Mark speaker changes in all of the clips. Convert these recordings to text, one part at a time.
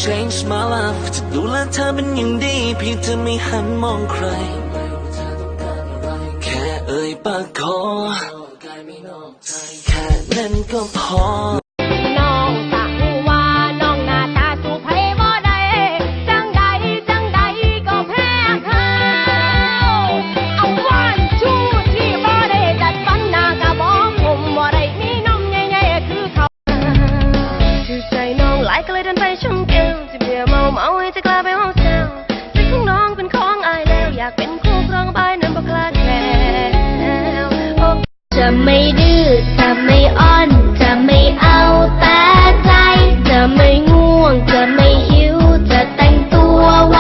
Speaker 1: change my life จะดูแลเธอเป็นอย่างดีเพียงเธอไม่หันมองใครแค่เอ่ยปากขอแค่นั้นก็พอ
Speaker 2: ก็เลยเดินไปชมแก้วที่เบียร์เมาให้จะกลายไปห้องแซวใจของน้องเป็นของอายแล้วอยากเป็นคู่ครองใบนั้นบอกคลาดแคลวจะไม่ดื้อจะไม่อ้อนจะไม่เอาแต่ใจจะไม่ง่วงจะไม่หิวจะแต่งตัวไว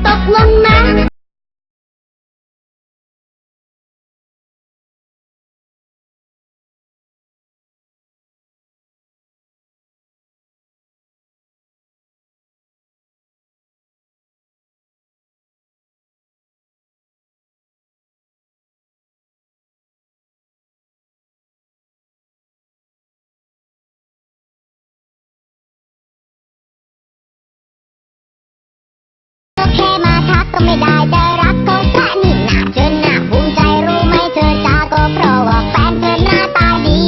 Speaker 2: ตกลงนะก็ไม่ได้แต่รักก็แค่นี่นาเธอหน้าภูมิใจรู้ไหมเธอจาก็เพราะว่าแฟนเธอหน้าตาดี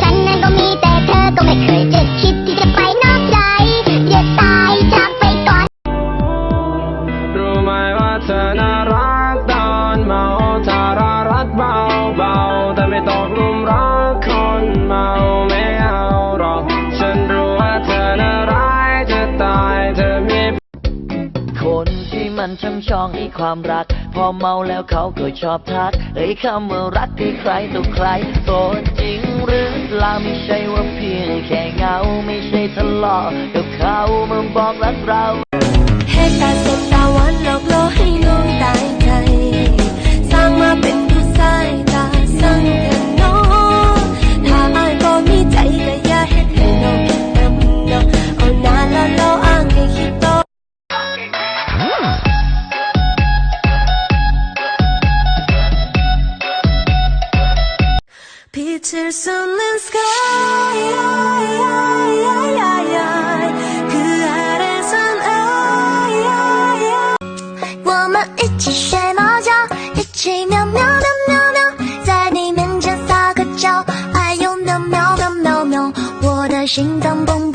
Speaker 2: ฉันนั้นก็มีแต่เธอก็ไม่เคยจะคิดที่จะไปนอกใจเดี๋ยวตายจากไปก่อน
Speaker 3: รู้ไหมว่าเธอน่ารักตอนเมาถ้ารักเบาแต่ไม่ตกหลุมรักคนเมาไม่เอาหรอกฉันรู้ว่าเธอน่าร้ายจะตายเธอมี
Speaker 4: คนที่มันช่ำชองในความรักพอเมาแล้วเขาก็ชอบทักคำว่ารักที่ใครต่อใครโสดจริงหรือเปล่าไม่ใช่ว่าเพียงแค่เงาไม่ใช่ทะเลาะกับเขามาบอกรักเรา
Speaker 2: เฮตาสบตาหวานหลอกล่อให้น้องตายใจสร้างมาเป็นผู้ชายตาสั่งกันน้องถ้าอายก็มีใจก็อย่าเฮ็ดให้น้องคิดนำน้องเอาหน้าละล้ออ้างให้คิดต่อPictures on the sky 그 아래선 我们一起睡猫觉一起喵喵喵喵喵在你面前撒个娇哎呦喵喵喵喵喵我的心脏蹦